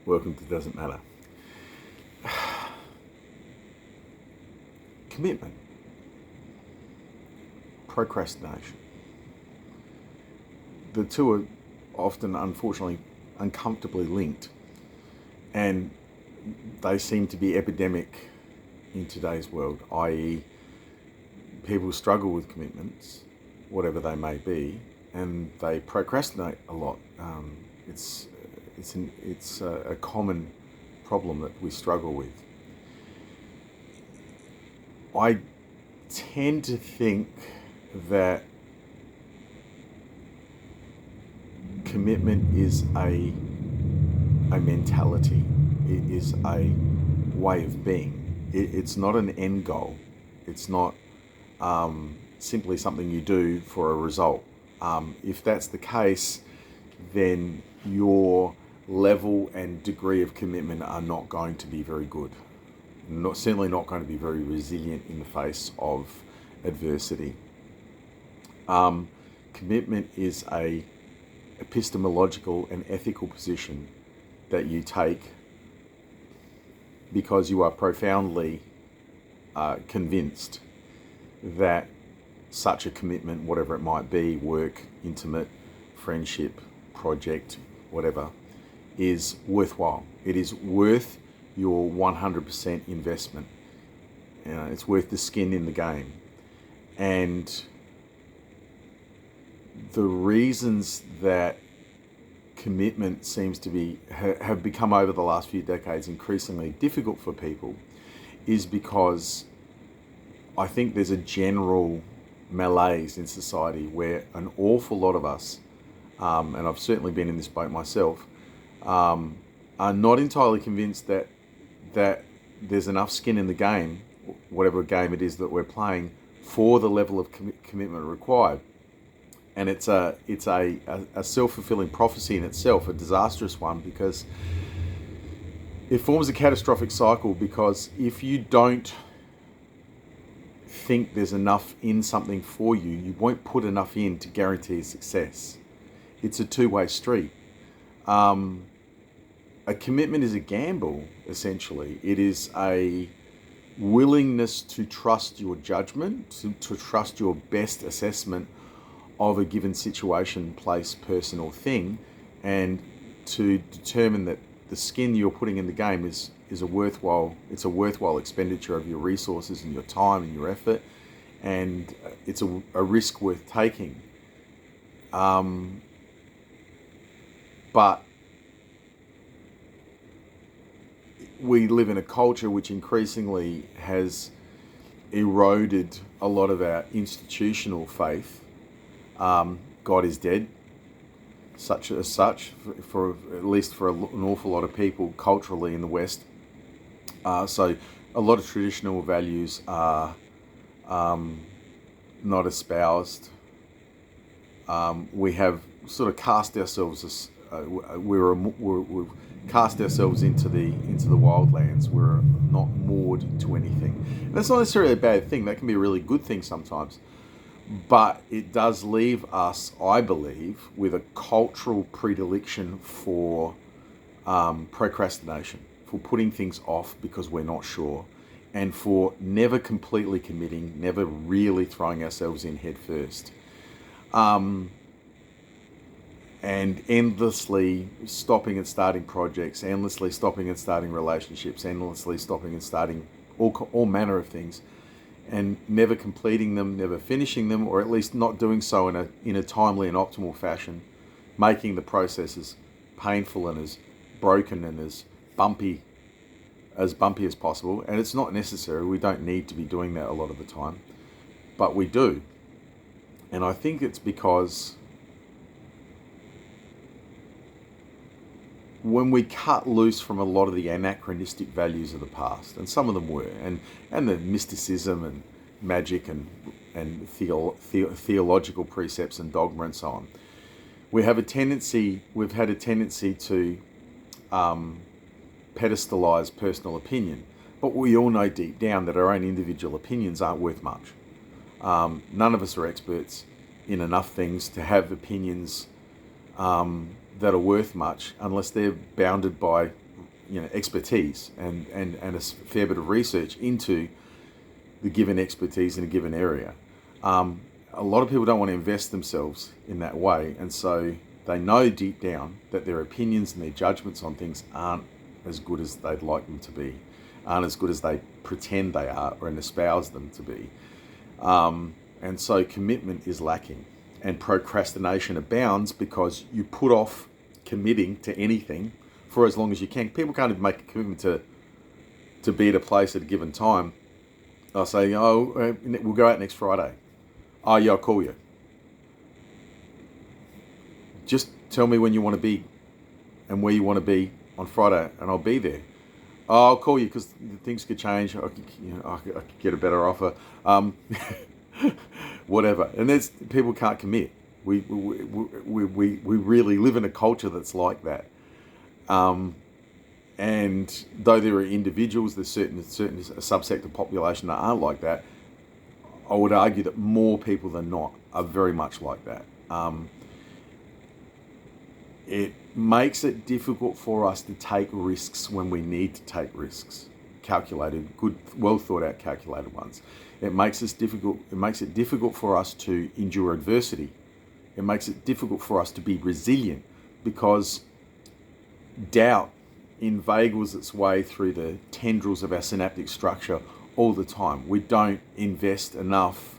Welcome to Doesn't Matter. Commitment, procrastination. The two are often, unfortunately, uncomfortably linked, and they seem to be epidemic in today's world, i.e., people struggle with commitments, whatever they may be, and they procrastinate a lot. It's a common problem that we struggle with. I tend to think that commitment is a mentality. It is a way of being. It's not an end goal. It's not simply something you do for a result. If that's the case, then your level and degree of commitment are not going to be very good. Certainly not going to be very resilient in the face of adversity. Commitment is a epistemological and ethical position that you take because you are profoundly convinced that such a commitment, whatever it might be, work, intimate, friendship, project, whatever, is worthwhile. It is worth your 100% investment. It's worth the skin in the game. And the reasons that commitment seems to be have become over the last few decades increasingly difficult for people is because I think there's a general malaise in society where an awful lot of us, and I've certainly been in this boat myself, are not entirely convinced that there's enough skin in the game, whatever game it is that we're playing, for the level of commitment required. And it's a self-fulfilling prophecy in itself, a disastrous one, because it forms a catastrophic cycle. Because if you don't think there's enough in something for you, you won't put enough in to guarantee success. It's a two-way street. A commitment is a gamble, essentially. It is a willingness to trust your judgment, to trust your best assessment of a given situation, place, person, or thing, and to determine that the skin you're putting in the game is a worthwhile expenditure of your resources and your time and your effort, and it's a risk worth taking. But we live in a culture which increasingly has eroded a lot of our institutional faith. God is dead, such for at least for an awful lot of people culturally in the West. So a lot of traditional values are not espoused. We have sort of cast ourselves as we've cast ourselves into the wildlands. We're not moored to anything. And that's not necessarily a bad thing. That can be a really good thing sometimes. But it does leave us, I believe, with a cultural predilection for procrastination, for putting things off because we're not sure, and for never completely committing, never really throwing ourselves in head first. And endlessly stopping and starting projects, endlessly stopping and starting relationships, endlessly stopping and starting all manner of things, and never completing them, never finishing them, or at least not doing so in a timely and optimal fashion, making the process as painful and as broken and as bumpy as possible. And it's not necessary. We don't need to be doing that a lot of the time, but we do. And I think it's because when we cut loose from a lot of the anachronistic values of the past, and some of them were, and the mysticism and magic and theological precepts and dogma and so on, we've had a tendency to pedestalize personal opinion. But we all know deep down that our own individual opinions aren't worth much. None of us are experts in enough things to have opinions that are worth much unless they're bounded by expertise and a fair bit of research into the given expertise in a given area. A lot of people don't want to invest themselves in that way, and so they know deep down that their opinions and their judgments on things aren't as good as they'd like them to be, aren't as good as they pretend they are or espouse them to be. And so commitment is lacking, and procrastination abounds because you put off committing to anything for as long as you can. People can't even make a commitment to be at a place at a given time. I'll say, we'll go out next Friday. Oh, yeah, I'll call you. Just tell me when you want to be and where you want to be on Friday, and I'll be there. Oh, I'll call you because things could change. I could get a better offer. Whatever. And there's people can't commit. We really live in a culture that's like that. And though there are individuals, there's certain subsect of population that aren't like that, I would argue that more people than not are very much like that. It makes it difficult for us to take risks when we need to take risks. Calculated, good, well thought out, calculated ones. It makes it difficult for us to endure adversity. It makes it difficult for us to be resilient because doubt inveigles its way through the tendrils of our synaptic structure all the time. We don't invest enough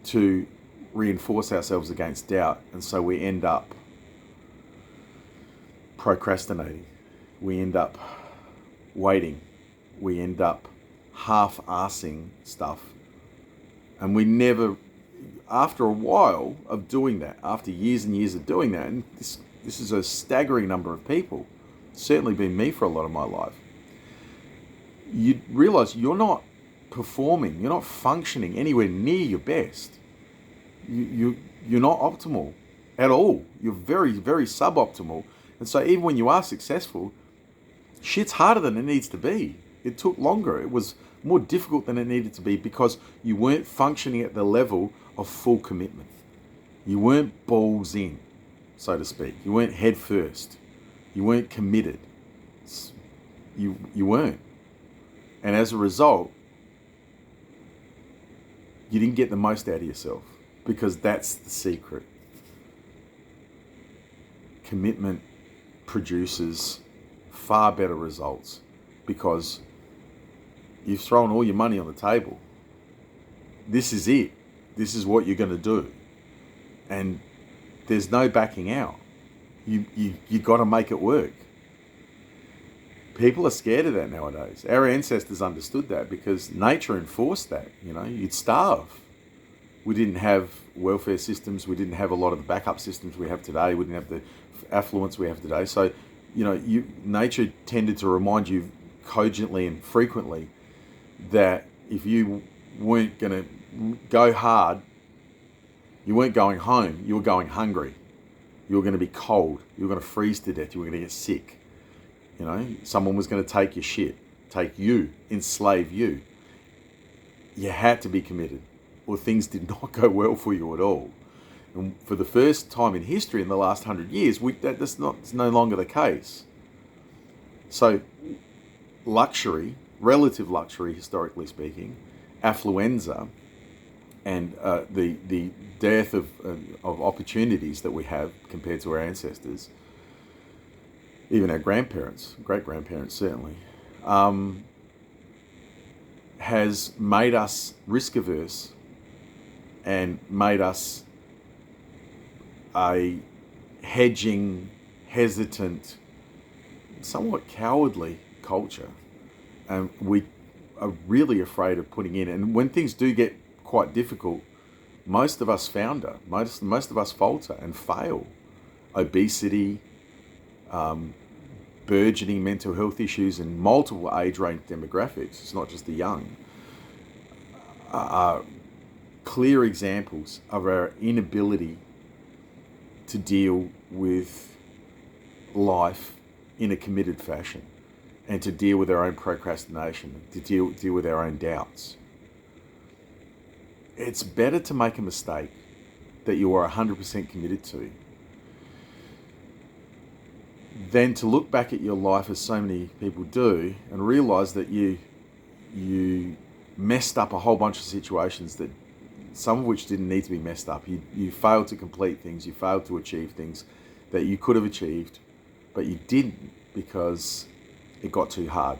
to reinforce ourselves against doubt, and so we end up procrastinating. We end up waiting. We end up half-assing stuff. And we never, after a while of doing that, after years and years of doing that, and this is a staggering number of people, certainly been me for a lot of my life, you realize you're not performing, you're not functioning anywhere near your best. You're not optimal at all. You're very, very suboptimal. And so even when you are successful, shit's harder than it needs to be. It took longer. It was more difficult than it needed to be because you weren't functioning at the level of full commitment. You weren't balls in, so to speak. You weren't head first. You weren't committed. You weren't. And as a result, you didn't get the most out of yourself, because that's the secret. Commitment produces far better results because you've thrown all your money on the table. This is it. This is what you're going to do. And there's no backing out. You got to make it work. People are scared of that nowadays. Our ancestors understood that because nature enforced that. You'd starve. We didn't have welfare systems. We didn't have a lot of the backup systems we have today. We didn't have the affluence we have today. So, nature tended to remind you cogently and frequently that if you weren't going to go hard, you weren't going home, you were going hungry. You were going to be cold. You were going to freeze to death. You were going to get sick. Someone was going to take your shit, take you, enslave you. You had to be committed, or things did not go well for you at all. And for the first time in history in the last 100 years, that's no longer the case. So luxury, relative luxury, historically speaking, affluenza, and the dearth of opportunities that we have compared to our ancestors, even our grandparents, great-grandparents certainly, has made us risk-averse and made us a hedging, hesitant, somewhat cowardly culture. And we are really afraid of putting in. And when things do get quite difficult, most of us founder, most of us falter and fail. Obesity, burgeoning mental health issues in multiple age range demographics, it's not just the young, are clear examples of our inability to deal with life in a committed fashion, and to deal with our own procrastination, to deal with our own doubts. It's better to make a mistake that you are 100% committed to then to look back at your life, as so many people do, and realize that you messed up a whole bunch of situations, that some of which didn't need to be messed up. You failed to complete things, you failed to achieve things that you could have achieved, but you didn't because it got too hard.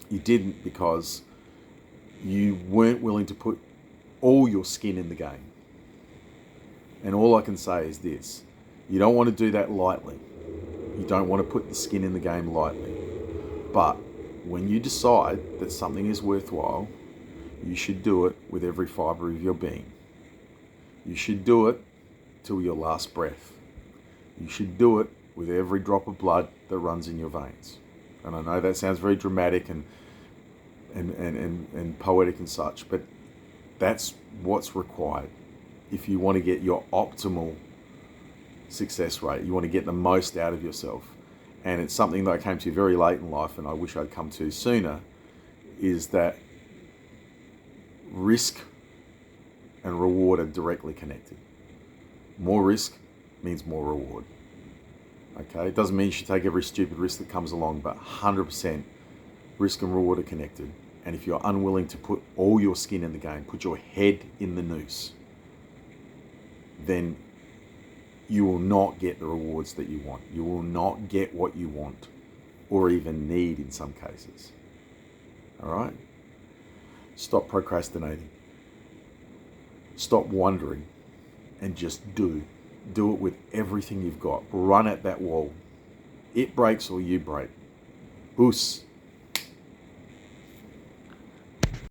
You didn't because you weren't willing to put all your skin in the game. And all I can say is this: you don't want to do that lightly. You don't want to put the skin in the game lightly. But when you decide that something is worthwhile, you should do it with every fibre of your being. You should do it till your last breath. You should do it with every drop of blood that runs in your veins. And I know that sounds very dramatic and poetic and such, but that's what's required if you want to get your optimal success rate. You want to get the most out of yourself. And it's something that I came to very late in life, and I wish I'd come to sooner, is that risk and reward are directly connected. More risk means more reward. Okay, it doesn't mean you should take every stupid risk that comes along, but 100% risk and reward are connected. And if you're unwilling to put all your skin in the game, put your head in the noose, then you will not get the rewards that you want. You will not get what you want or even need in some cases. All right? Stop procrastinating. Stop wondering and just do. Do it with everything you've got. Run at that wall. It breaks or you break. Boos.